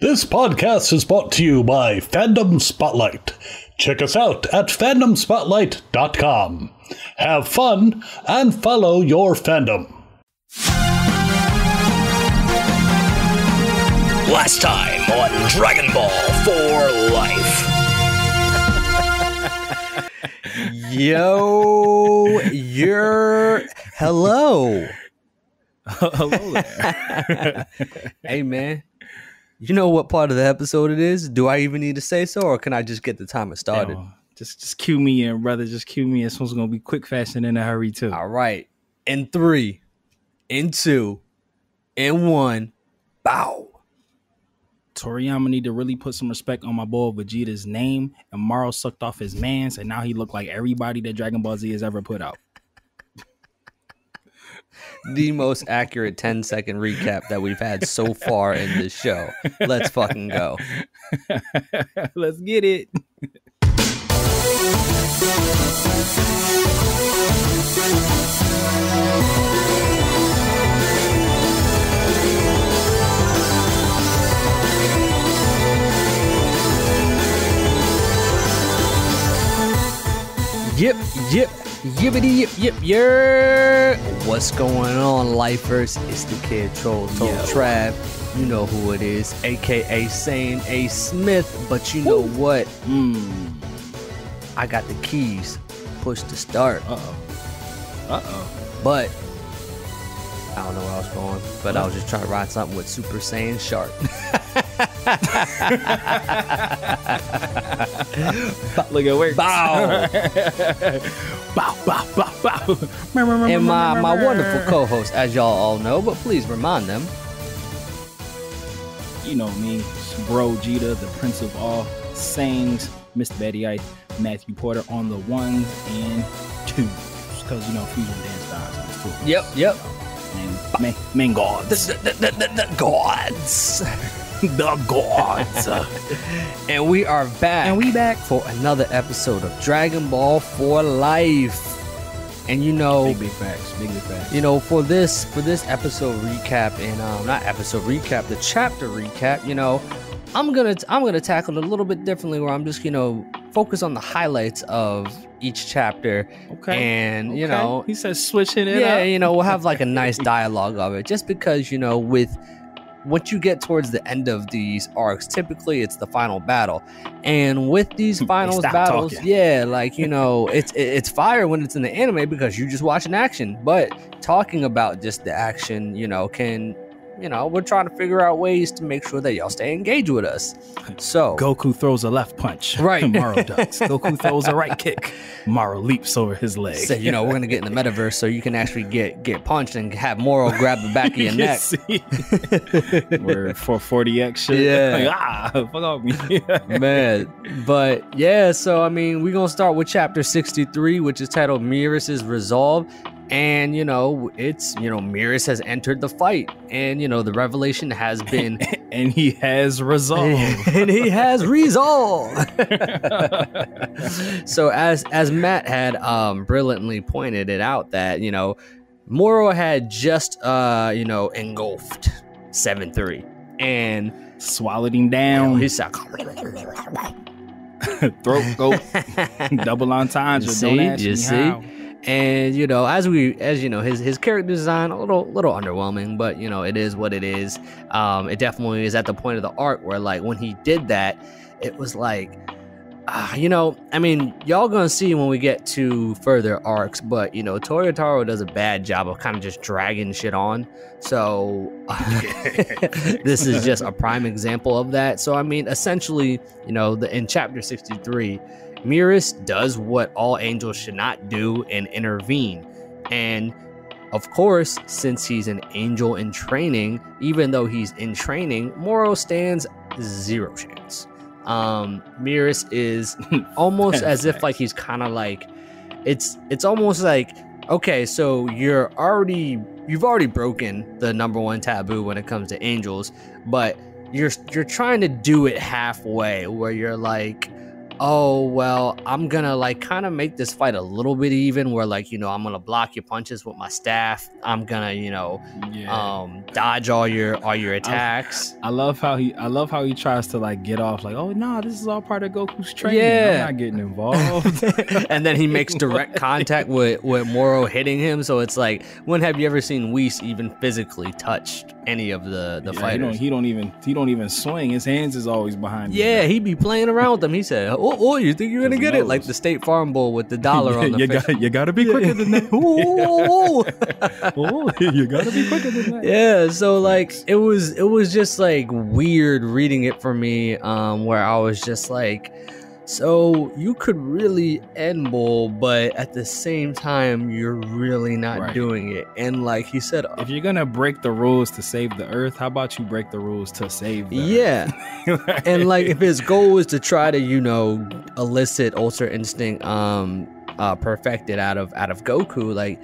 This podcast is brought to you by Fandom Spotlight. Check us out at fandomspotlight.com. Have fun and follow your fandom. Last time on Dragon Ball for Life. Hello. Hello there. Hey, man. You know what part of the episode it is? Do I even need to say so, or can I just get the timer started? Yo, just cue me in, brother. Just cue me in. This one's going to be quick, fast, and in a hurry, too. All right. In 3, in 2, in 1, bow. Toriyama need to really put some respect on my boy Vegeta's name, and Moro sucked off his mans, and now he looked like everybody that Dragon Ball Z has ever put out. The most accurate 10-second recap that we've had so far in this show. Let's fucking go. Let's get it. Yip, yippity, yip, yer. What's going on, lifers? It's the kid troll, Trav. You know who it is, aka Saiyan A. Smith. But you know what? I got the keys. Push to start. But I don't know where I was going. But I was just trying to ride something with Super Saiyan Shark. Look at work. Bow. Bow, bow, bow, bow. And my wonderful co-host, as y'all all know, but please remind them. You know me, it's Bro Jita, the Prince of All Sayings, Mr. Betty Ike, Matthew Porter on the 1s and 2s. Because, you know, fusion dance styles. Yep. Main gods. The gods. The gods. And we are back. And we back for another episode of Dragon Ball for Life. And you know, big facts. You know, for this episode recap and not episode recap, the chapter recap, you know, I'm gonna tackle it a little bit differently, where I'm just, you know, focus on the highlights of each chapter. Okay. And you know, he says switching it up. Yeah, you know, we'll have like a nice dialogue of it, just because, you know, once you get towards the end of these arcs, typically it's the final battle. And with these finals battles, yeah, like, you know, it's fire when it's in the anime because you just watching action. But talking about just the action, you know, we're trying to figure out ways to make sure that y'all stay engaged with us. So Goku throws a left punch. Right. Moro ducks. Goku throws a right kick. Moro leaps over his leg. So, you know, we're going to get in the metaverse so you can actually get punched and have Moro grab the back of your neck. We're 440X shit. Yeah. Like, fuck off me. Man. But yeah, so I mean, we're going to start with chapter 63, which is titled Merus' Resolve. And, you know, it's, you know, Merus has entered the fight. And, you know, the revelation has been... and he has resolve. And he has resolve. So as Matt had brilliantly pointed it out, that, you know, Moro had just, you know, engulfed 7-3. And... swallowed him down. You know, he said... throat goat. Double entendre. You see? And, you know, as you know, his character design, a little underwhelming, but, you know, it is what it is. It definitely is at the point of the arc where, like, when he did that, it was like, you know, I mean, y'all gonna see when we get to further arcs, but, you know, Toyotaro does a bad job of kind of just dragging shit on. So this is just a prime example of that. So, I mean, essentially, you know, in chapter 63, Merus does what all angels should not do and intervene. And of course, since he's an angel in training, even though he's in training, Moro stands 0 chance. Merus is almost as if like he's kind of like, it's almost like, okay, so you've already broken the #1 taboo when it comes to angels, but you're trying to do it halfway, where you're like, oh, well, I'm gonna like kind of make this fight a little bit even, where like, you know, I'm gonna block your punches with my staff. I'm gonna, you know, dodge all your attacks. I love how he tries to like get off like, oh no, this is all part of Goku's training. Yeah. I'm not getting involved. And then he makes direct contact with Moro hitting him. So it's like, when have you ever seen Whis even physically touch any of the fighters? He don't even swing. His hands is always behind him. Yeah, he be playing around with them. He said, oh, you think you're gonna get it? Like the State Farm Bull with the dollar on the face. You gotta be quicker than that. You gotta be quicker than that. Yeah, so like it was just like weird reading it for me, where I was just like, so you could really end Bull, but at the same time you're really not doing it. And like he said, if you're gonna break the rules to save the earth, how about you break the rules to save the earth? And like if his goal is to try to, you know, elicit Ultra Instinct perfected out of Goku, like,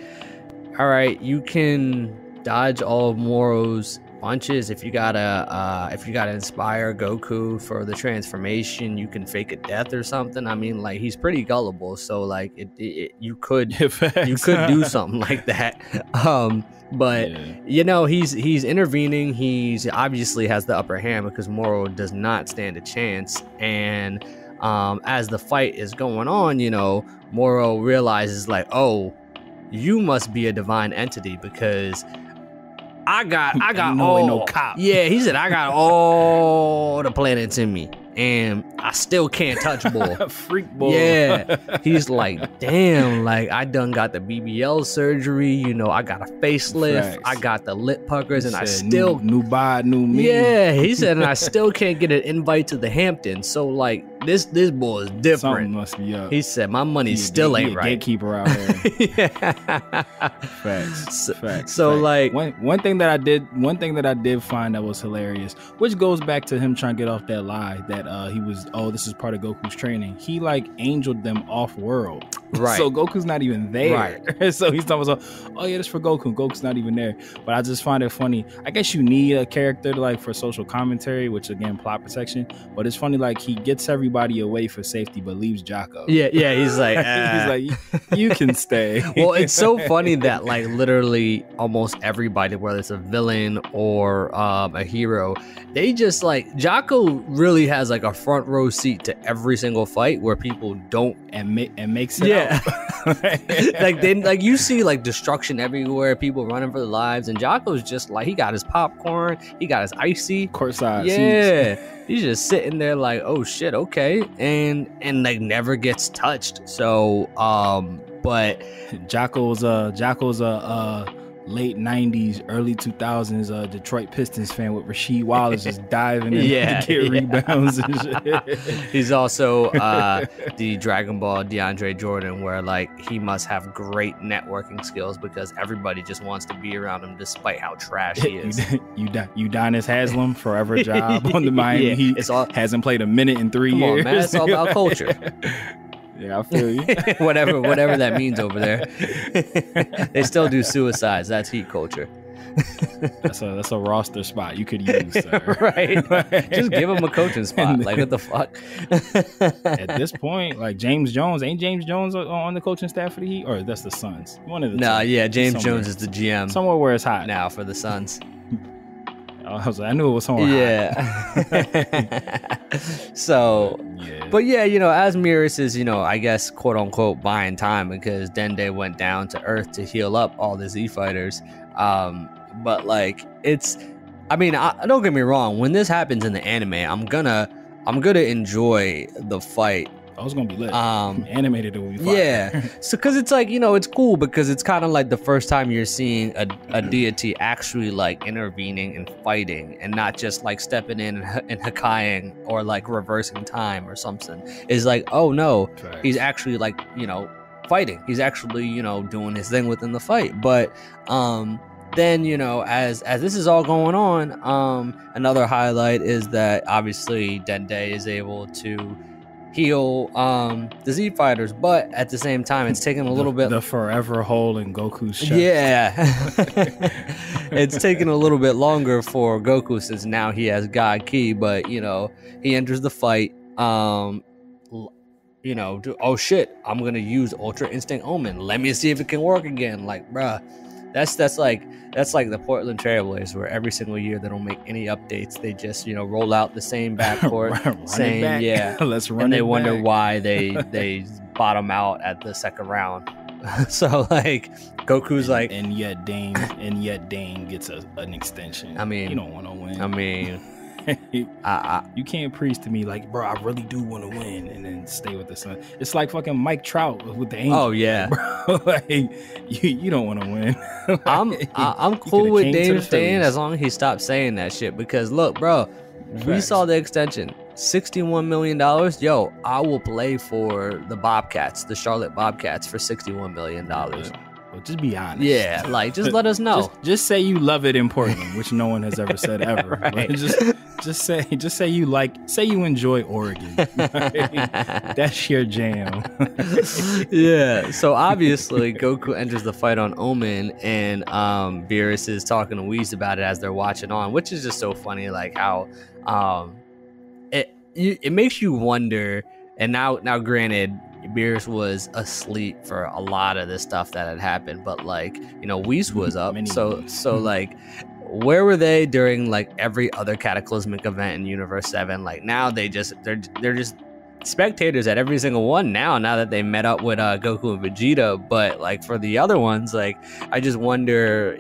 all right, you can dodge all of Moro's punches. If you gotta inspire Goku for the transformation, you can fake a death or something. I mean, like, he's pretty gullible, so like you could do something like that. But you know, he's intervening. He's obviously has the upper hand because Moro does not stand a chance. And as the fight is going on, you know, Moro realizes like, oh, you must be a divine entity because I got all no cop. Yeah, he said I got all the planets in me, and I still can't touch Bull. Freak Bull. Yeah, he's like, damn, like I done got the BBL surgery. You know, I got a facelift. Facts. I got the lip puckers, and I still new bod, new me. Yeah, he said, and I still can't get an invite to the Hamptons. So like this Bull is different. Something must be up. He said my money still ain't right. Gatekeeper out here. Yeah. Facts. So like one thing that I did find that was hilarious, which goes back to him trying to get off that lie that this is part of Goku's training. He like angeled them off world. Right. So Goku's not even there. Right. So he's talking about, oh yeah, this is for Goku. Goku's not even there. But I just find it funny. I guess you need a character to, like, for social commentary, which again, plot protection. But it's funny, like, he gets everybody away for safety, but leaves Jocko. Yeah, he's like, he's like, you can stay. Well, it's so funny that like literally almost everybody, whether it's a villain or a hero, they just like Jocko really has like a front row seat to every single fight where people don't and makes it out. like you see like destruction everywhere, people running for their lives, and Jocko's just like, he got his popcorn, he got his icy courtside seats. He's just sitting there like, oh shit, okay, and like never gets touched. So but Jocko's a late 90s, early 2000s Detroit Pistons fan with Rasheed Wallace just diving in to get rebounds and shit. He's also the Dragon Ball DeAndre Jordan, where like he must have great networking skills because everybody just wants to be around him despite how trash he is. Udonis Haslem, forever job on the Miami Heat. Hasn't played a minute in 3 years. On, man, it's all about culture. Yeah, I feel you. whatever that means over there. They still do suicides. That's Heat culture. That's a roster spot you could use, sir. Right. Just give him a coaching spot. Like, what the fuck? At this point, like James Jones on the coaching staff for the Heat, or that's the Suns? One of the two. Yeah, James Jones is the GM. Somewhere where it's hot now for the Suns. I knew it was somewhere hot. So, but yeah, you know, as Merus is, you know, I guess, quote unquote, buying time because Dende went down to Earth to heal up all the Z fighters. But like, I mean, don't get me wrong. When this happens in the anime, I'm gonna enjoy the fight. I was gonna be lit. Animated it will be fun. Yeah, so because it's like, you know, it's cool because it's kind of like the first time you're seeing a deity actually like intervening and fighting, and not just like stepping in and Hakaiing or like reversing time or something. It's like, oh no, he's actually like, you know, fighting. He's actually, you know, doing his thing within the fight. But then, you know, as this is all going on, another highlight is that obviously Dende is able to heal the Z fighters, but at the same time it's taking a little bit, the forever hole in Goku's chest. It's taking a little bit longer for Goku since now he has God Ki, but you know, he enters the fight. oh shit, I'm gonna use Ultra Instinct Omen. Let me see if it can work again. Like, bruh, that's like the Portland Trailblazers, where every single year they don't make any updates. They just roll out the same backcourt, same yeah. Let's run. And they it wonder back. why they bottom out at the second round. So like Goku's like, and yet Dame gets an extension. I mean, you don't want to win. I mean, you can't preach to me like, bro, I really do want to win, and then stay with the Sun. It's like fucking Mike Trout with the Angels. Oh yeah, bro. Like you don't want to win. Like, I'm cool with Dame staying as long as he stops saying that shit. Because look, bro, we saw the extension, $61 million. Yo, I will play for the Bobcats, the Charlotte Bobcats, for $61 million. Well, just be honest. Yeah, like just let us know. Just say you love it in Portland, which no one has ever said ever. Right. Just say you enjoy Oregon. That's your jam. Yeah. So obviously Goku enters the fight on Omen, and Beerus is talking to Whis about it as they're watching on, which is just so funny. Like how it makes you wonder. And now granted, Beerus was asleep for a lot of this stuff that had happened, but like Whis was up. So like, where were they during like every other cataclysmic event in Universe 7? Like now they're just spectators at every single one now that they met up with Goku and Vegeta. But like for the other ones, like I just wonder.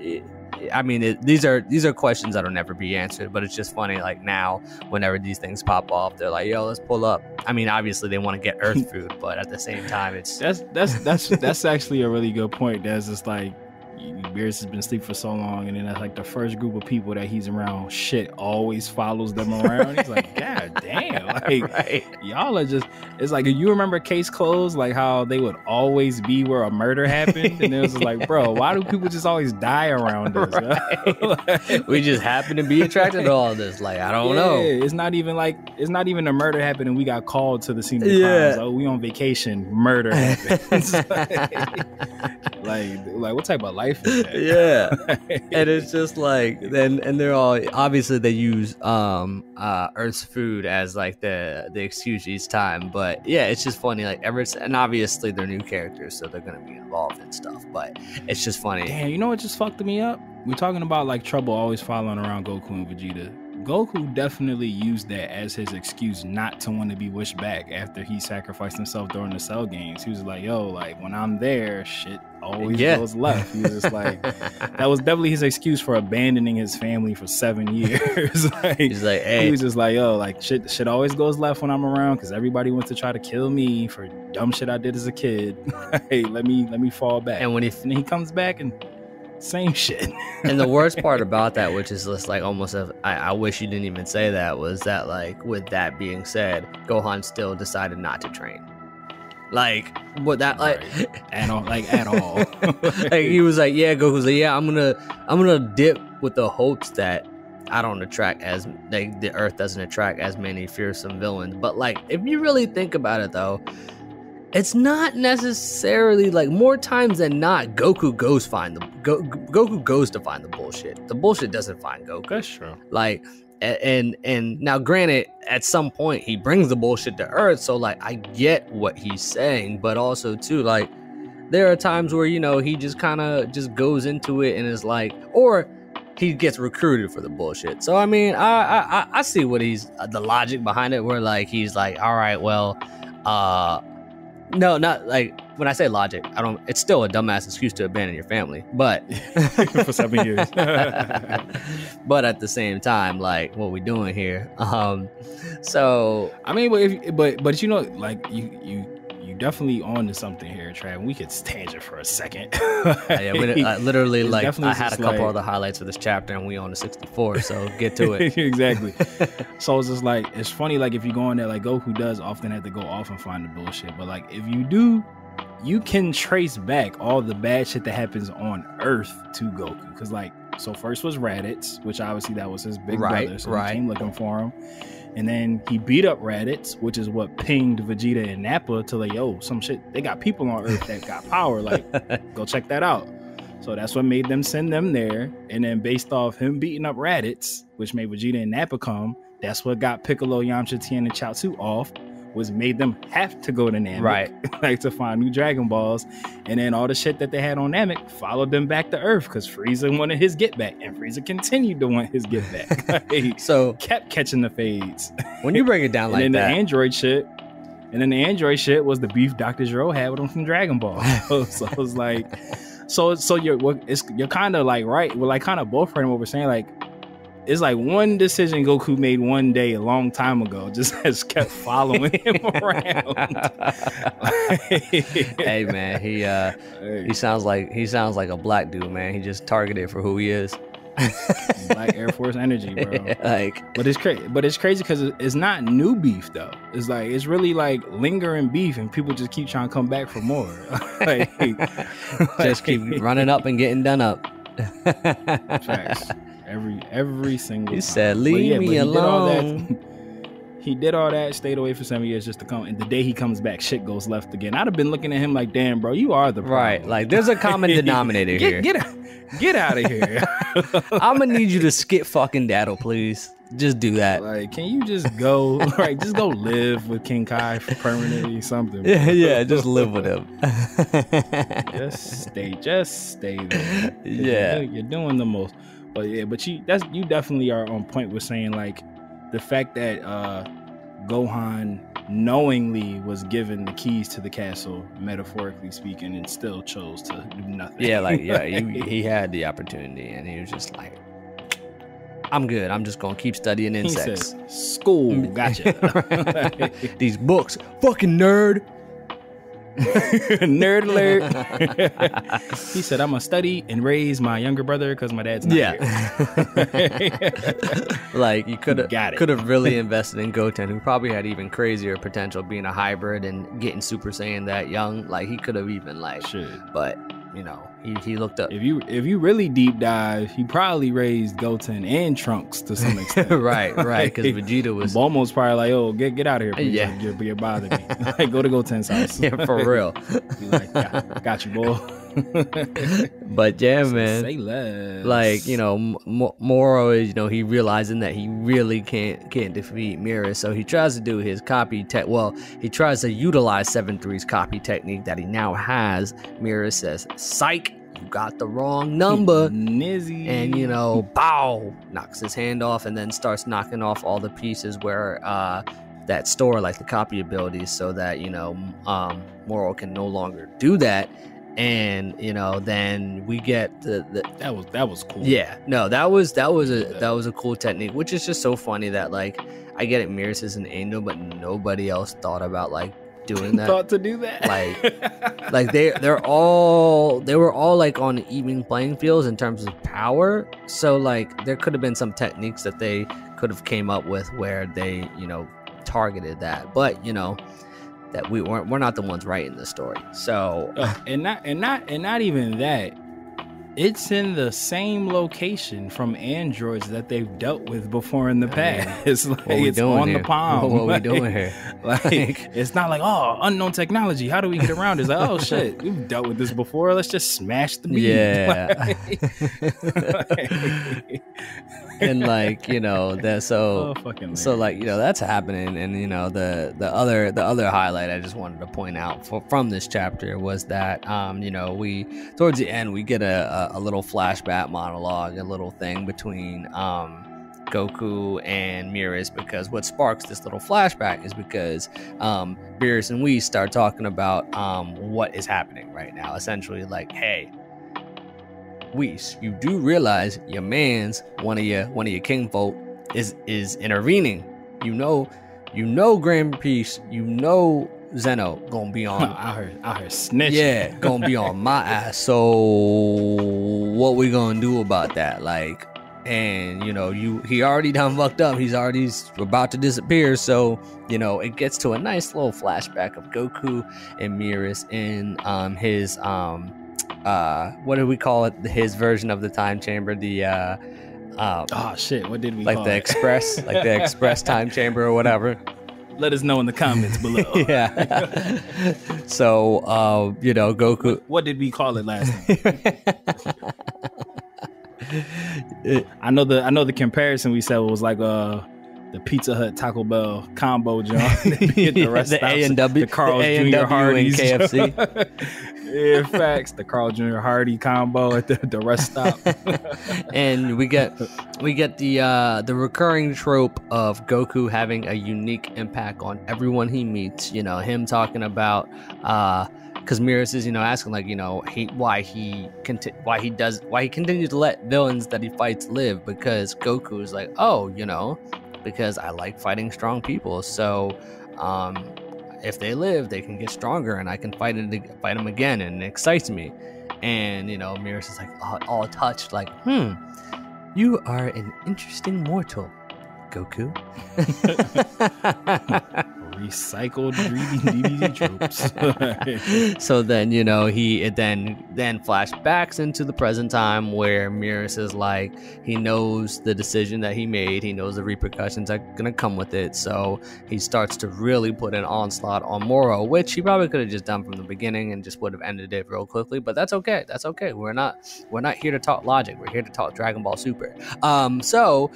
I mean, these are questions that'll never be answered, but it's just funny. Like now, whenever these things pop off, they're like, "Yo, let's pull up." I mean, obviously they want to get Earth food, but at the same time, it's that's actually a really good point. There's just like Beerus has been asleep for so long, and then that's like the first group of people that he's around, shit always follows them around. He's like, God damn, like right. Y'all are just. It's like, you remember Case Closed, like how they would always be where a murder happened, and it was like, bro, why do people just always die around us? Right. Like, we just happen to be attracted to all this. Like I don't know. It's not even a murder happened and we got called to the scene of the crimes. Oh, we on vacation, murder happens. like what type of life is that? Yeah. And it's just like and they're all obviously they use Earth's food as like the excuse each time, but yeah, it's just funny. Like and obviously they're new characters, so they're gonna be involved in stuff. But it's just funny. Damn, you know what just fucked me up? We're talking about like trouble always following around Goku and Vegeta. Goku definitely used that as his excuse not to want to be wished back after he sacrificed himself during the Cell games. He was like, yo, like when I'm there, shit always goes left. He was just like, that was definitely his excuse for abandoning his family for 7 years. Like, he's like, hey. He was just like, yo, like shit always goes left when I'm around because everybody wants to try to kill me for dumb shit I did as a kid. Hey, let me fall back. And when he comes back and same shit. And the worst part about that, which is just like almost I wish you didn't even say that, was that like with that being said, Gohan still decided not to train. Like what that like at all, like at all. Like he was like, yeah, Goku's like, yeah, I'm gonna dip with the hopes that I don't attract as like the Earth doesn't attract as many fearsome villains. But like if you really think about it though, it's not necessarily like more times than not Goku goes to find the bullshit. The bullshit doesn't find Goku. That's true. Like and now granted at some point he brings the bullshit to Earth, so like I get what he's saying, but also too like there are times where he just kind of just goes into it and is like, or he gets recruited for the bullshit. So I mean I see what he's the logic behind it, where like he's like, all right, well no, not like when I say logic, it's still a dumbass excuse to abandon your family, but for 7 years. But at the same time, like what we doing here. So I mean, but like you definitely on to something here, Trav. We could tangent for a second. Yeah, literally like I had a couple other highlights of this chapter and we on to 64, so get to it. Exactly. So it's just like, it's funny, like if you go in there, like Goku does often have to go off and find the bullshit, but like if you do, you can trace back all the bad shit that happens on Earth to Goku. Because like, so first was Raditz, which obviously that was his big brother, so he came looking for him. And then he beat up Raditz, which is what pinged Vegeta and Nappa to like, yo, some shit, they got people on Earth that got power. Like, go check that out. So that's what made them send them there. And then based off him beating up Raditz, which made Vegeta and Nappa come, that's what got Piccolo, Yamcha, Tien, and Chaozu off, was made them have to go to Namek, Right. like to find new Dragon Balls, and then all the shit that they had on Namek followed them back to Earth because Frieza wanted his get back, and Frieza continued to want his get back. Like, So kept catching the fades. when you break it down And like then that, the android shit. And then the android shit was the beef Dr. Gero had with him from Dragon Ball. So it was like, so you're kind of like right. We're like kind of both right in what we're saying. Like, it's like one decision Goku made one day a long time ago just has kept following him around. hey man, he sounds like a black dude, man. He just targeted for who he is. Black Air Force energy, bro. Like, but it's crazy because it's not new beef though. It's like it's really like lingering beef, and people just keep trying to come back for more. just keep running up and getting done up. Facts. Every single. He time. said, "Leave me alone." He did all that, stayed away for 7 years just to come. And the day he comes back, shit goes left again. I'd have been looking at him like, damn, bro, you are the problem. Right. Like, there's a common denominator here. Get out of here. I'm going to need you to skip fucking Daddle, please. Just do that. Like, can you just go, right? Just go live with King Kai permanently, something. Yeah, just live with him. just stay there. Yeah. You're doing the most. But yeah, but you definitely are on point with saying like, the fact that Gohan knowingly was given the keys to the castle, metaphorically speaking, and still chose to do nothing. Yeah, like, yeah, he had the opportunity, and he was just like, I'm good. I'm just going to keep studying insects. He said, school, gotcha. These books, fucking nerd. Nerd alert. He said, I'm gonna study and raise my younger brother because my dad's not here. Like, you could have really invested in Goten, who probably had even crazier potential being a hybrid and getting Super Saiyan that young. Like, he could have even like but you know, he looked up. If you really deep dive, he probably raised Goten and Trunks to some extent. right, because Vegeta was almost probably like, oh, get out of here, please. Yeah, you're bothering me. Like, go to Goten's house. Yeah, for real. Be like, got you, boy. But yeah, man. Say less. Like, you know, Moro is, you know, he realizing that he really can't defeat Merus, so he tries to do his copy tech. Well, he tries to utilize 7-3's copy technique that he now has. Merus says, "Psych, you got the wrong number." Nizzy. And, you know, bow, knocks his hand off, and then starts knocking off all the pieces where that store like the copy abilities, so that, you know, Moro can no longer do that. And, you know, then we get the that was cool. Yeah, no, that was a cool technique, which is just so funny that, like, I get it, Merus is an angel, but nobody else thought about like doing that. Thought to do that. Like they were all like on even playing fields in terms of power. So like there could have been some techniques that they could have came up with where they, you know, targeted that, but you know, that we're not the ones writing the story. So and not even that. It's in the same location from androids that they've dealt with before in the past. It's like it's on the palm. What we doing here? Like it's not like, oh, unknown technology. How do we get around it? It's like, oh shit, we've dealt with this before. Let's just smash the beam. Yeah. And like, you know, that so like, you know, that's happening. And you know, the other highlight I just wanted to point out from this chapter was that you know, we towards the end we get a little flashback monologue, a little thing between Goku and Merus, because what sparks this little flashback is because Beerus and we start talking about what is happening right now. Essentially, like, hey, Whis, you do realize your man's one of your kinfolk is intervening. You know Grand Priest, you know Zeno gonna be on I heard snitching. Yeah, gonna be on my ass. So what we gonna do about that? Like, and you know, he already done fucked up. He's about to disappear. So, you know, it gets to a nice little flashback of Goku and Merus in his what do we call it? His version of the time chamber, the oh shit, what did we like call the it? express, like the express time chamber or whatever. Let us know in the comments below. Yeah. So you know, Goku. What did we call it last time? I know the comparison we said was like the Pizza Hut Taco Bell combo joint. The A&W, the Carl's the Jr. A&W and Hardee's. KFC. Yeah, facts. The Carl Jr. Hardy combo at the rest stop. And we get the recurring trope of Goku having a unique impact on everyone he meets. You know, him talking about because Merus is, you know, asking like, you know, why he continues to let villains that he fights live, because Goku is like, oh, you know, because I like fighting strong people, so if they live, they can get stronger, and I can fight them again, and it excites me. And you know, Merus is like all touched, like, you are an interesting mortal, Goku. Recycled DBZ tropes. So then, you know, he then flashbacks into the present time where Merus is like, he knows the decision that he made, he knows the repercussions that are gonna come with it, so he starts to really put an onslaught on Moro, which he probably could have just done from the beginning and just would have ended it real quickly, but that's okay. We're not here to talk logic, we're here to talk Dragon Ball Super. So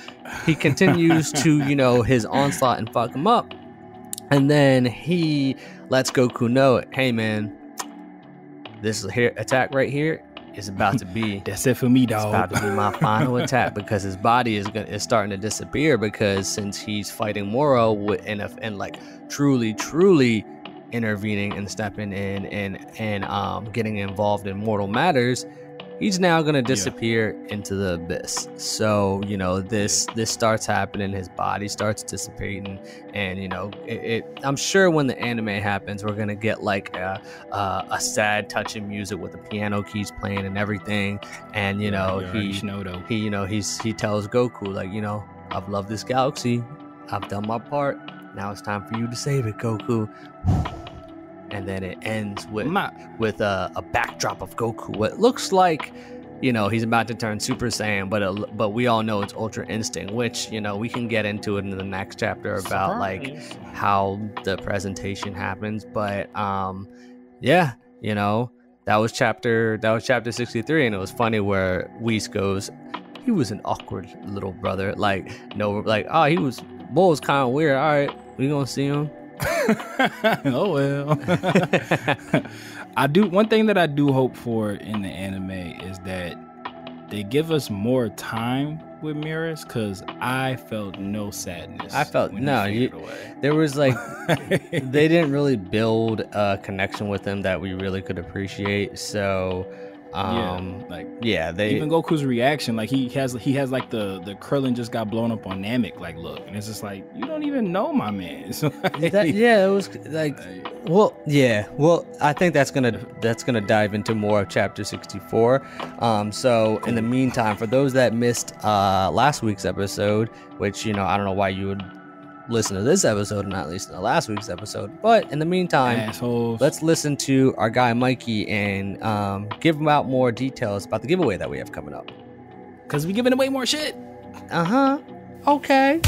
he continues to, you know, his onslaught and fuck him up. And then he lets Goku know, hey man, this attack right here is about to be that's it for me, dog. It's about to be my final attack, because his body is starting to disappear, because since he's fighting Moro and like truly intervening and stepping in and getting involved in mortal matters, he's now going to disappear into the abyss. So, you know, this starts happening, his body starts dissipating, and, you know, I'm sure when the anime happens, we're going to get like a sad touching music with the piano keys playing and everything. And, you know, he tells Goku, like, you know, I've loved this galaxy, I've done my part, now it's time for you to save it, Goku. And then it ends with a backdrop of Goku. What looks like, you know, he's about to turn Super Saiyan, but we all know it's Ultra Instinct, which, you know, we can get into it in the next chapter about like how the presentation happens. But yeah, you know, that was chapter 63, and it was funny where Whis goes, he was an awkward little brother, like, no, like, oh, Bull was kind of weird. All right, we gonna see him. Oh well. One thing that I do hope for in the anime is that they give us more time with Merus, because I felt no sadness. I felt there was like they didn't really build a connection with him that we really could appreciate. So even Goku's reaction, like he has like the Krillin just got blown up on Namek, like, look, and it's just like, you don't even know my man. So, it was like, I think that's gonna dive into more of chapter 64. So in the meantime, for those that missed last week's episode, which, you know, I don't know why you would listen to this episode and not listen to last week's episode, but in the meantime, assholes, let's listen to our guy Mikey and give him out more details about the giveaway that we have coming up, because we giving away more shit. Okay.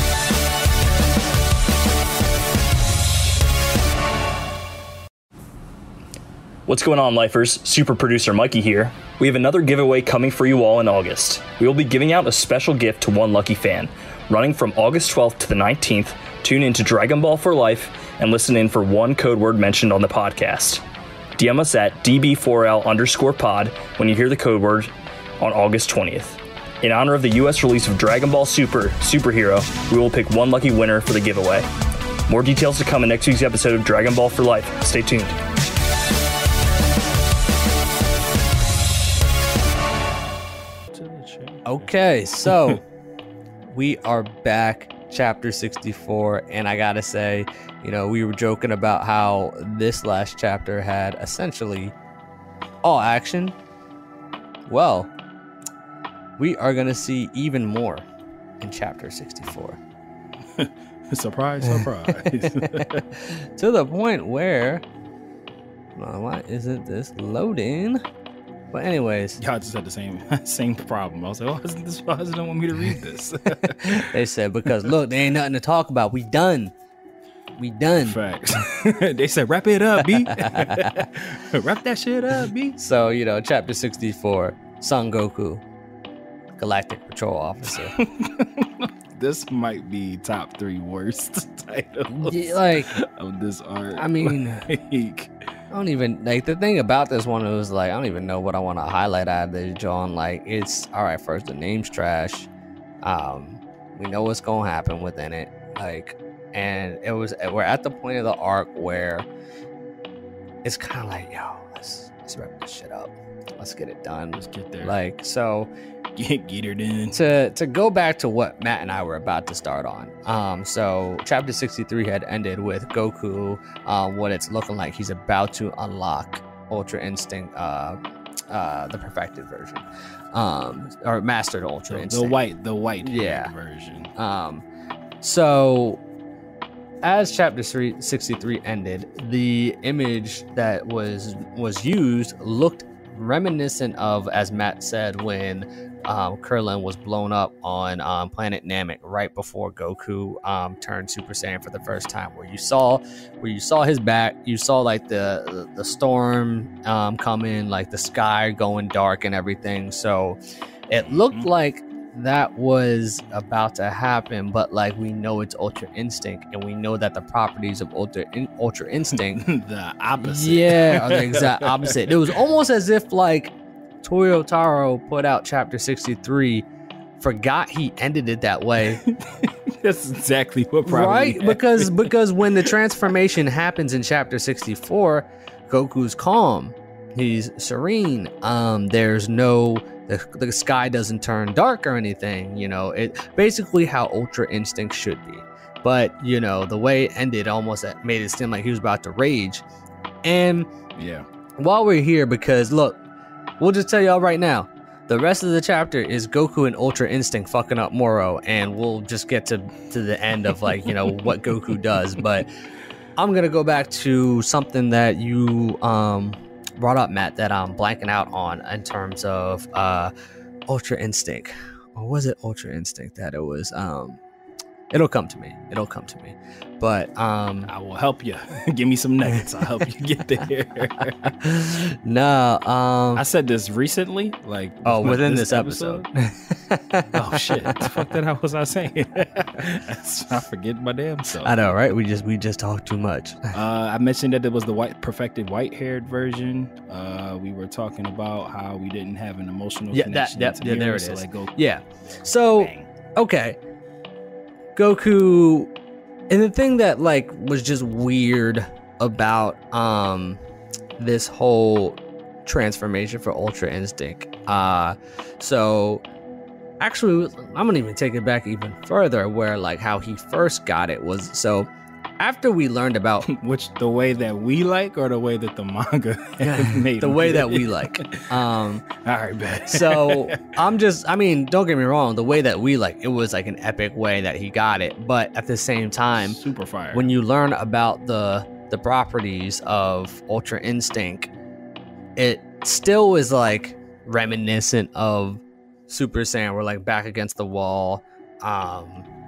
What's going on, lifers? Super producer Mikey here. We have another giveaway coming for you all in August. We will be giving out a special gift to one lucky fan. Running from August 12th to the 19th, tune in to Dragon Ball for Life and listen in for one code word mentioned on the podcast. DM us at db4l_pod when you hear the code word on August 20th. In honor of the US release of Dragon Ball Superhero, we will pick one lucky winner for the giveaway. More details to come in next week's episode of Dragon Ball for Life. Stay tuned. Okay, so we are back, chapter 64, and I gotta say, you know, we were joking about how this last chapter had essentially all action. Well, we are gonna see even more in chapter 64. Surprise, surprise. To the point where, why isn't this loading? But anyways, y'all just had the same problem. I was like, why does it don't want me to read this? They said, because look, there ain't nothing to talk about. We done. Facts. They said, wrap it up, B. Wrap that shit up, B. So, you know, chapter 64, Son Goku, Galactic Patrol Officer. this might be top 3 worst titles like of this arc. I mean, like, I don't even like the thing about this one was like I don't even know what I want to highlight out of this, John. Like it's all right. First, the name's trash. We know what's gonna happen within it. Like, and we're at the point of the arc where it's kind of like, yo, let's wrap this shit up. Let's get it done. Let's get there. Like, so get it in. To go back to what Matt and I were about to start on. So chapter 63 had ended with Goku, what it's looking like he's about to unlock Ultra Instinct, the perfected version, or mastered Ultra Instinct. The white version. So as chapter 63 ended, the image that was used looked reminiscent of, as Matt said, when Krillin was blown up on planet Namek right before Goku turned Super Saiyan for the first time, where you saw his back, you saw like the storm coming, like the sky going dark and everything. So it looked like that was about to happen, but like we know it's Ultra Instinct, and we know that the properties of Ultra Instinct the opposite. Yeah, are the exact opposite. It was almost as if like Toyo Taro put out chapter 63, forgot he ended it that way. That's exactly what probably right happened. because when the transformation happens in chapter 64, Goku's calm, he's serene. There's no the sky doesn't turn dark or anything, you know, it basically how Ultra Instinct should be. But, you know, the way it ended almost made it seem like he was about to rage. And yeah, while we're here, because look, we'll just tell y'all right now, the rest of the chapter is Goku and Ultra Instinct fucking up Moro, and we'll just get to the end of like, you know, what Goku does. But I'm gonna go back to something that you brought up, Matt, that I'm blanking out on in terms of Ultra Instinct. Or was it Ultra Instinct that it was? It'll come to me. But I will help you. Give me some nuggets. I'll help you get there. No, I said this recently, like within this episode. Oh shit! What the fuck that was I saying? I forget my damn self. I know, right? We just talk too much. I mentioned that it was the perfected white-haired version. We were talking about how we didn't have an emotional connection. There it is. So like Goku. Yeah. So Bang. Okay, Goku. And the thing that like was just weird about this whole transformation for Ultra Instinct. So actually I'm gonna even take it back even further, where like how he first got it was, so after we learned about which the way that we like, or the way that the manga made the way that we like. All right, bet. So I mean, don't get me wrong, the way that we like, it was like an epic way that he got it, but at the same time, super fire. When you learn about the properties of Ultra Instinct, it still is like reminiscent of Super Saiyan. We're like back against the wall.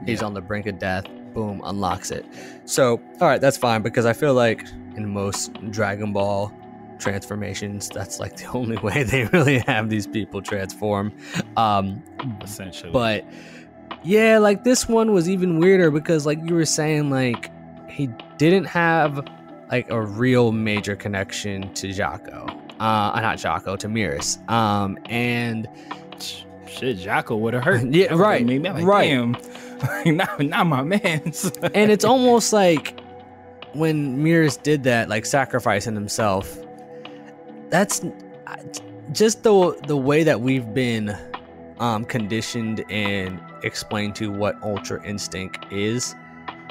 He's on the brink of death. Boom, unlocks it. So, all right, that's fine, because I feel like in most Dragon Ball transformations, that's like the only way they really have these people transform. Essentially. But yeah, like this one was even weirder, because like you were saying, like he didn't have like a real major connection to Jaco. To Merus. And shit, Jaco would have hurt. Yeah, right. Right. Damn. not my man. And it's almost like when Merus did that, like sacrificing himself, that's just the way that we've been conditioned and explained to what Ultra Instinct is.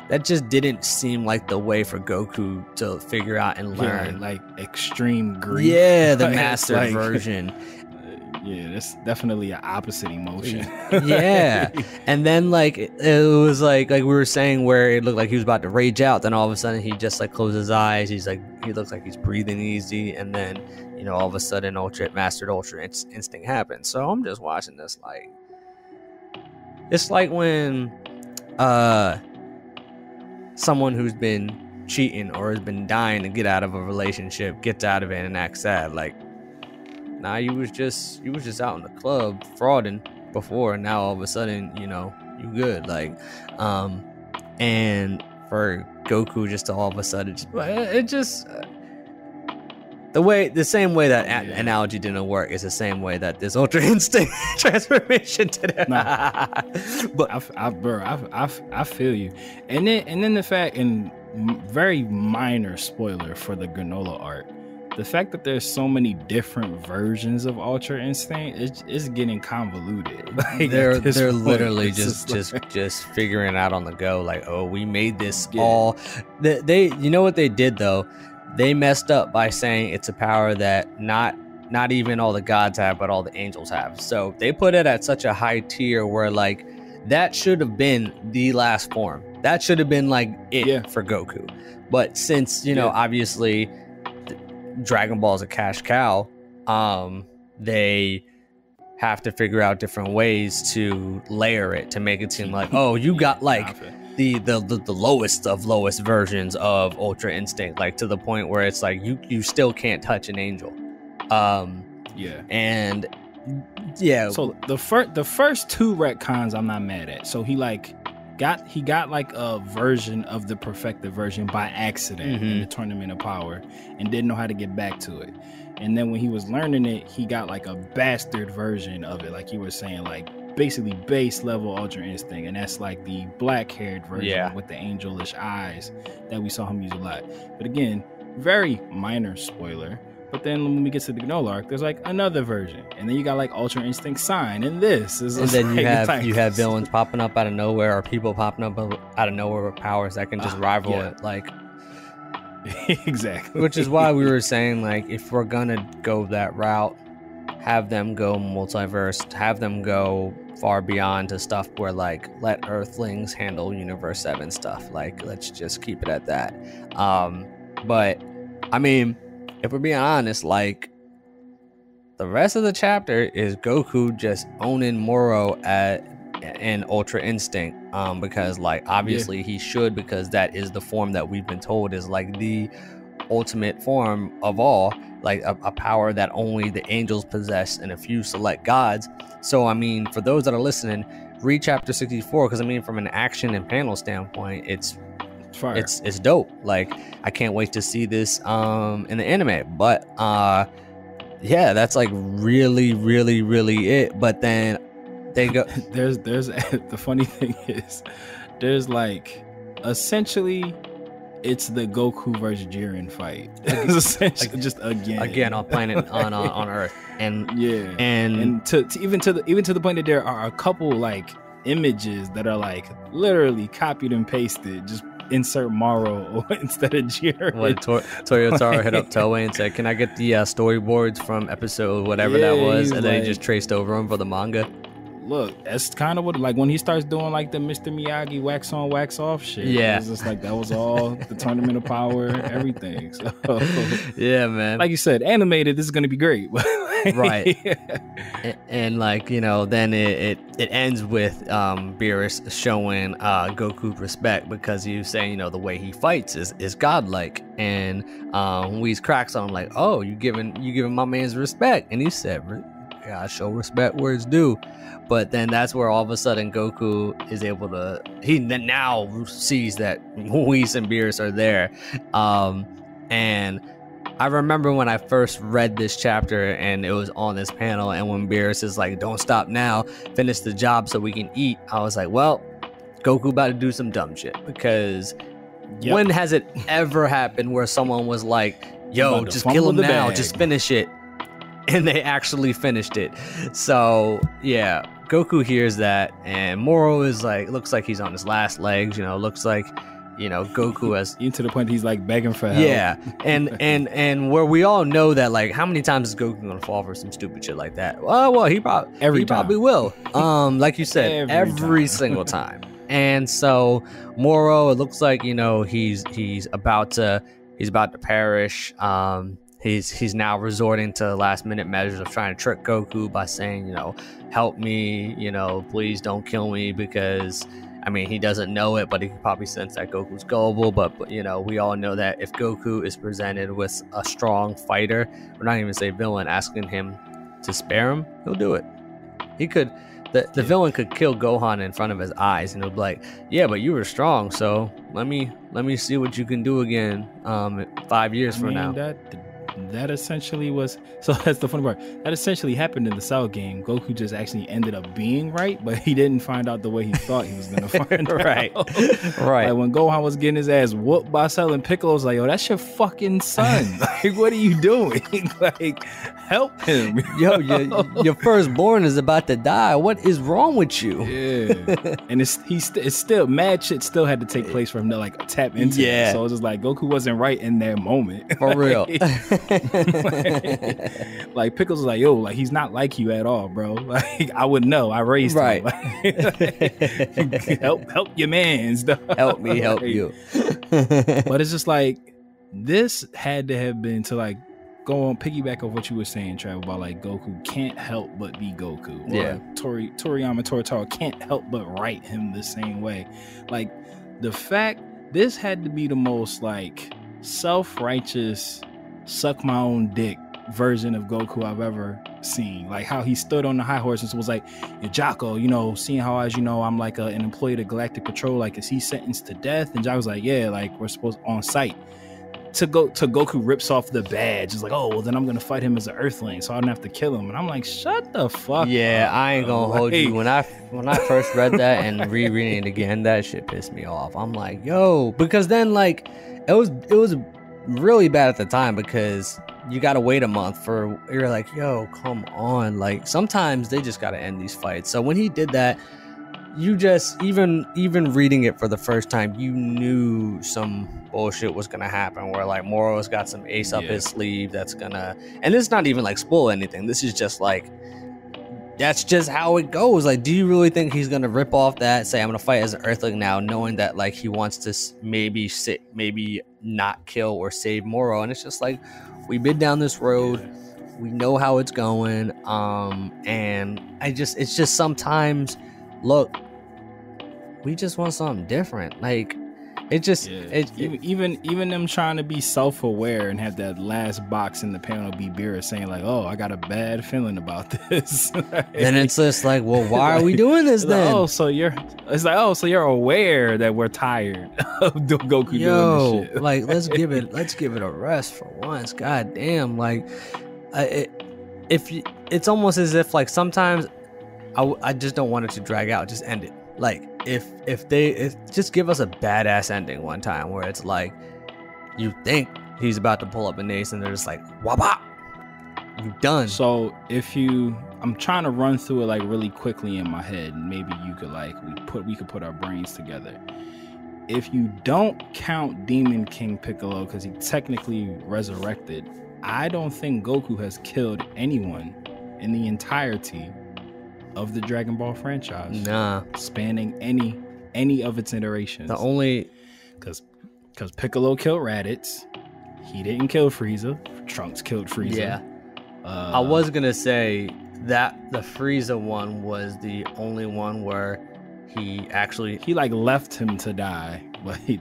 That just didn't seem like the way for Goku to figure out and learn. Yeah, like extreme grief. Yeah, the mastered version. Yeah, that's definitely an opposite emotion. Yeah. And then like it was like we were saying, where it looked like he was about to rage out, then all of a sudden he just like closes his eyes, he looks like he's breathing easy, and then, you know, all of a sudden mastered Ultra Instinct happens. So I'm just watching this like, it's like when someone who's been cheating or has been dying to get out of a relationship gets out of it and acts sad. Like, nah, you was just out in the club frauding before, and now all of a sudden, you know, you good. Like, and for Goku just to all of a sudden, it just the same way that analogy didn't work is the same way that this Ultra Instinct transformation didn't. Nah, but I feel you, and then the fact, and very minor spoiler for the granola art, the fact that there's so many different versions of Ultra Instinct is getting convoluted. Like, they're literally just figuring it out on the go. Like, oh, we made this all. They you know what they did though? They messed up by saying it's a power that not even all the gods have, but all the angels have. So they put it at such a high tier where like that should have been the last form. That should have been like it for Goku. But since obviously Dragon Ball is a cash cow, they have to figure out different ways to layer it to make it seem like, oh, you got like the lowest of lowest versions of Ultra Instinct, like to the point where it's like you still can't touch an angel. And so the first two retcons I'm not mad at. So he got like a version of the perfected version by accident in the Tournament of Power and didn't know how to get back to it. And then when he was learning it, he got like a bastard version of it, like you were saying, like basically base level Ultra Instinct, and that's like the black-haired version with the angelish eyes that we saw him use a lot. But again, very minor spoiler. But then when we get to the granola arc, there's like another version, and then you got like Ultra Instinct Sign, and this is. And then you have villains popping up out of nowhere, or people popping up out of nowhere with powers that can just rival it, like. Exactly. Which is why we were saying, like, if we're gonna go that route, have them go multiverse, have them go far beyond to stuff where like let Earthlings handle Universe 7 stuff. Like, let's just keep it at that. But I mean, if we're being honest, like the rest of the chapter is Goku just owning Moro in Ultra Instinct, because like obviously he should, because that is the form that we've been told is like the ultimate form of all, like a power that only the angels possess and a few select gods. So I mean, for those that are listening, read chapter 64, because I mean, from an action and panel standpoint, it's dope. Like, I can't wait to see this in the anime. But yeah, that's like really it. But then they go there's the funny thing is there's like essentially it's the Goku versus Jiren fight. It's essentially just again on planet on Earth. And and to even to the point that there are a couple like images that are like literally copied and pasted, just insert Moro instead of Jiren. Toyotaro hit up Toei and said, can I get the storyboards from episode whatever that was, and then he just traced over them for the manga. Look, that's kind of what, like, when he starts doing like the Mr. Miyagi wax on wax off shit, it's just like that was all the Tournament of Power, everything. So yeah, man, like you said, animated, this is gonna be great. Right. And like, then it ends with Beerus showing Goku respect, because he was saying, the way he fights is godlike. And Whis cracks on him like, oh, you giving my man's respect. And he said, I show respect where it's due. But then that's where all of a sudden Goku is able to, he now sees that Whis and Beerus are there. And I remember when I first read this chapter and it was on this panel, and when Beerus is like, don't stop now, finish the job so we can eat, I was like, well, Goku about to do some dumb shit, because when has it ever happened where someone was like, yo, just kill him now, just finish it, and they actually finished it? So yeah, Goku hears that, and Moro is like, looks like he's on his last legs, looks like, Goku has, even to the point he's like begging for help. Yeah, and where we all know that, like, how many times is Goku gonna fall for some stupid shit like that? Well, he probably will. Like you said, every single time. And so Moro, it looks like he's about to perish. He's now resorting to last minute measures of trying to trick Goku by saying, help me, please don't kill me, because I mean, he doesn't know it, but he can probably sense that Goku's gullible. But we all know that if Goku is presented with a strong fighter, or not even say villain, asking him to spare him, he'll do it. He could, The villain could kill Gohan in front of his eyes, and it'll be like, yeah, but you were strong, so let me see what you can do again 5 years from now. That essentially was, so that's the funny part. That essentially happened in the Cell game. Goku just actually ended up being right, but he didn't find out the way he thought he was going to find right. out. Right. Like when Gohan was getting his ass whooped by Cell, and Piccolo was like, yo, that's your fucking son. Like, what are you doing? Like, help him. Yo, your firstborn is about to die. What is wrong with you? Yeah. And it's still, mad shit still had to take place for him to like tap into it. So it's just like Goku wasn't right in that moment. For real. Like Pickles was like, yo, like he's not like you at all, bro. Like I would know. I raised him. Like, help your mans. Help me help you. But it's just like this had to have been to like go on piggyback of what you were saying, Trav, about like Goku can't help but be Goku. Or Toriyama Toritaro can't help but write him the same way. Like the fact this had to be the most like self-righteous suck my own dick version of Goku I've ever seen. Like how he stood on the high horse and was like, Jocko, you know, seeing how, as you know, I'm like an employee of the Galactic Patrol, like is he sentenced to death? And Jocko's like, yeah, like we're supposed on site. To Goku rips off the badge. It's like, oh well, then I'm gonna fight him as an Earthling, so I don't have to kill him. And I'm like, shut the fuck up. I ain't gonna hold you. When I first read that and rereading it again, that shit pissed me off. I'm like, yo, because then like it was really bad at the time because you gotta wait a month for, you're like, yo, come on. Like sometimes they just gotta end these fights. So when he did that, you just even reading it for the first time, you knew some bullshit was gonna happen where like Moro's got some ace up his sleeve that's gonna, and it's not even like spoil anything, this is just like, that's just how it goes. Like, do you really think he's gonna rip off that, say I'm gonna fight as an Earthling now, knowing that like he wants to maybe not kill or save Moro? And it's just like, we've been down this road, we know how it's going, and it's just sometimes, look, we just want something different. Like it just even them trying to be self-aware and have that last box in the panel be Beerus saying like, oh, I got a bad feeling about this. Then it's just like, well, why are we doing this then? Like, so you're aware that we're tired of Goku doing this shit. Like let's give it a rest for once. God damn. Like it's almost as if like sometimes I just don't want it to drag out. Just end it. Like if just give us a badass ending one time where it's like you think he's about to pull up an ace and they're just like, wabba, you done. So I'm trying to run through it like really quickly in my head. Maybe you could like we could put our brains together. If you don't count Demon King Piccolo because he technically resurrected, I don't think Goku has killed anyone in the entirety of the Dragon Ball franchise. Nah. Spanning any of its iterations. The only... Because Piccolo killed Raditz. He didn't kill Frieza. Trunks killed Frieza. Yeah. I was going to say that the Frieza one was the only one where he actually... He like left him to die, but he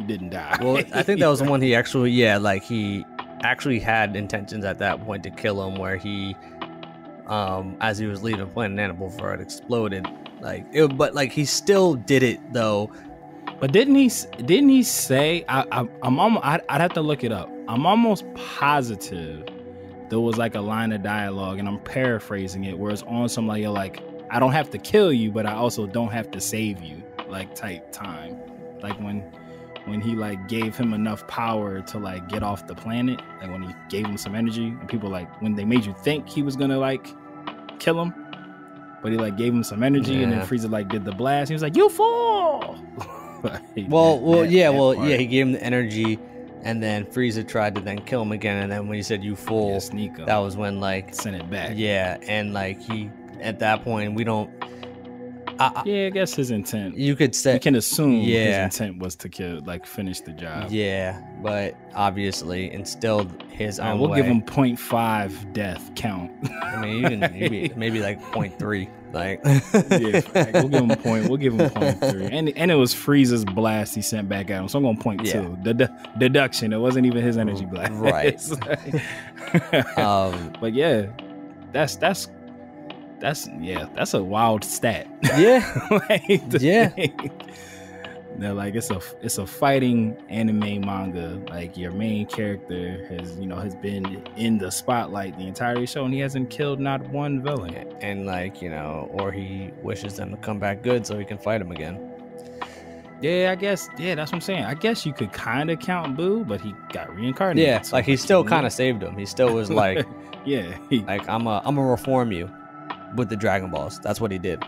didn't die. Well, I think that was the one he actually... Yeah, like he actually had intentions at that point to kill him, where he... as he was leaving Planet Nana before it exploded, but he still did it though. But didn't he say? I'd have to look it up. I'm almost positive there was like a line of dialogue, and I'm paraphrasing it, where it's on some like I don't have to kill you, but I also don't have to save you, like type time, like when he like gave him enough power to like get off the planet, like when he gave him some energy, and people like when they made you think he was gonna like kill him, but he like gave him some energy, and then Frieza like did the blast. He was like, "You fool!" He gave him the energy, and then Frieza tried to then kill him again, and then when he said "you fool," that was when like sent it back. Yeah, and like he at that point we don't. I guess his intent. You could say, you can assume his intent was to kill, like finish the job. Yeah, but obviously instilled his own we'll way. give him 0.5 death count. I mean, you can maybe like 0.3. Like we'll give him 0.3. And it was Frieza's blast he sent back at him. So I'm going 0.2. The deduction. It wasn't even his energy blast. Right. But yeah, that's That's a wild stat. Yeah. Yeah. They're like, it's a fighting anime manga. Like, your main character has been in the spotlight the entire show, and he hasn't killed not one villain. And like, or he wishes them to come back good so he can fight him again. Yeah, I guess. Yeah, that's what I'm saying. I guess you could kind of count Boo, but he got reincarnated. Yeah, like he still kind of saved him. He still was like, yeah, like I'm gonna reform you with the Dragon Balls. That's what he did.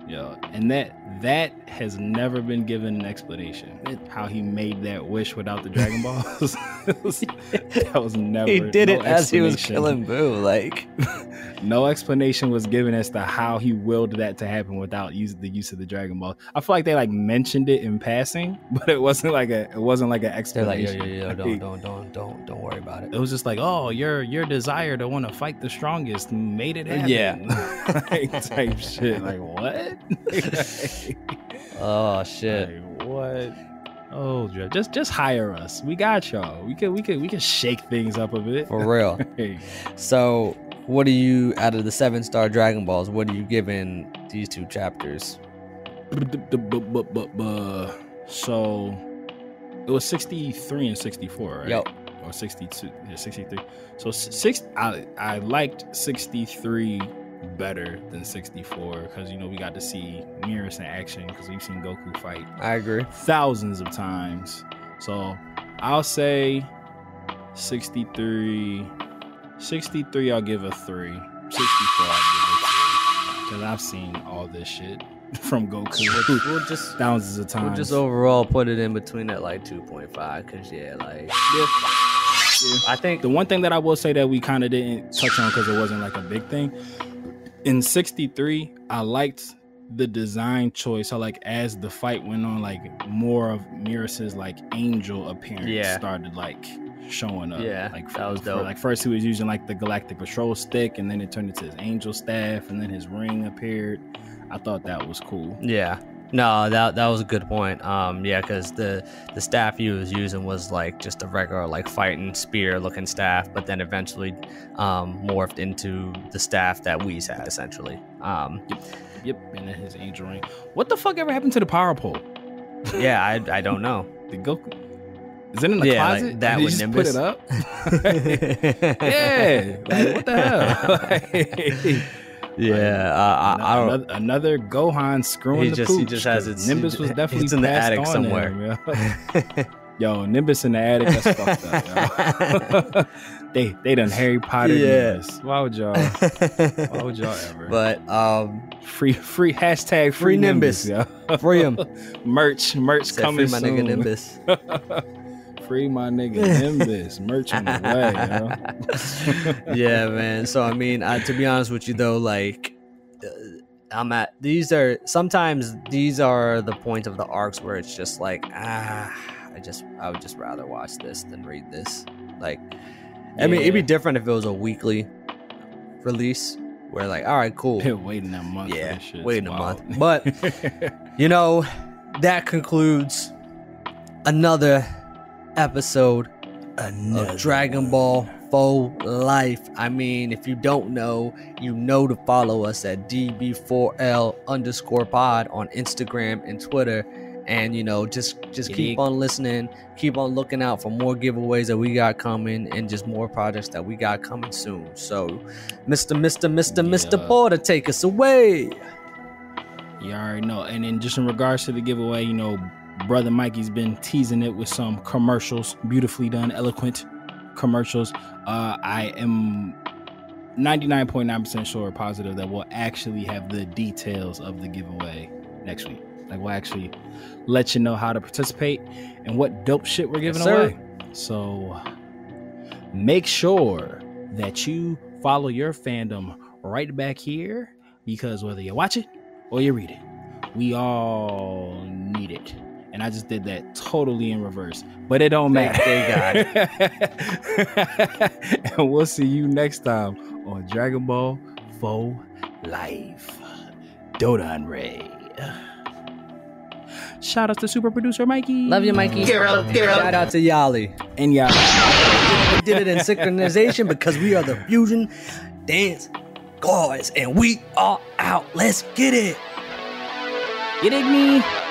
Yeah, and that has never been given an explanation. How he made that wish without the Dragon Balls. That was never. He did it as he was killing Boo. Like, no explanation was given as to how he willed that to happen without the use of the Dragon Ball. I feel like they like mentioned it in passing, but it wasn't like an explanation. They're like, don't worry about it. It was just like, oh, your desire to want to fight the strongest made it happen. Yeah, like, type shit. Like, what? Oh shit! Like, what? Oh, just hire us. We got y'all. We can shake things up a bit for real. So, what are you out of the 7-star Dragon Balls? What are you giving these 2 chapters? So, it was 63 and 64, right? Yep. Or 62, 63. So I liked 63 better than 64 because we got to see Merus in action because we've seen Goku fight. I agree. Thousands of times. So I'll say 63. 63 I'll give a 3. 64 I'll give a 2 because I've seen all this shit from Goku. We'll just thousands of times. We'll just overall put it in between at like 2.5 because yeah. I think the one thing that I will say that we kind of didn't touch on because it wasn't like a big thing. In 63, I liked the design choice. So like as the fight went on, like more of Merus's like angel appearance started like showing up. Yeah, like that was dope. Like first he was using like the Galactic Patrol stick, and then it turned into his angel staff, and then his ring appeared. I thought that was cool. Yeah. No, that was a good point. Yeah, because the staff he was using was like just a regular like fighting spear looking staff, but then eventually morphed into the staff that Whis had essentially. Yep, and then his angel ring. What the fuck ever happened to the power pole? Yeah, I don't know. The Goku. Is it in the closet? Like that with Nimbus. Put it up. Yeah, like what the hell? Yeah, I don't. Another Gohan screwing the pooch. He just has it. Nimbus was definitely it's in the passed attic on somewhere. Him, yo, Nimbus in the attic. That's fucked up. Yo. They done Harry Potter. Nimbus. Why would y'all ever? But free hashtag free Nimbus. Yeah, free him. merch coming free my soon. Nigga Nimbus. Free my nigga Nimbus. Merch on the way, yo. Yeah, man. So I mean, to be honest with you though, like these are the points of the arcs where it's just like I would just rather watch this than read this. Like, I mean, it'd be different if it was a weekly release where like, all right, cool. Waiting a month. Yeah, waiting a month. But that concludes another episode of Dragon Ball Faux Life. I mean, if you don't know, you know to follow us at DB4L_pod on Instagram and Twitter. And just keep on listening, keep on looking out for more giveaways that we got coming, and just more projects that we got coming soon. So, Mr. Porter, take us away. You already know. And then just in regards to the giveaway, Brother Mikey's been teasing it with some commercials, beautifully done, eloquent commercials. I am 99.9% sure, positive that we'll actually have the details of the giveaway next week. Like, we'll actually let you know how to participate and what dope shit we're giving away. So make sure that you follow your fandom right back here, because whether you watch it or you read it, we all need it. And I just did that totally in reverse, but it don't matter. Thank God. And we'll see you next time on Dragon Ball Faux Life. Dodan Ray. Shout out to super producer Mikey. Love you, Mikey. Shout out to Yali. And Yali. We did it in synchronization because we are the Fusion Dance guys, and we are out. Let's get it. You dig me?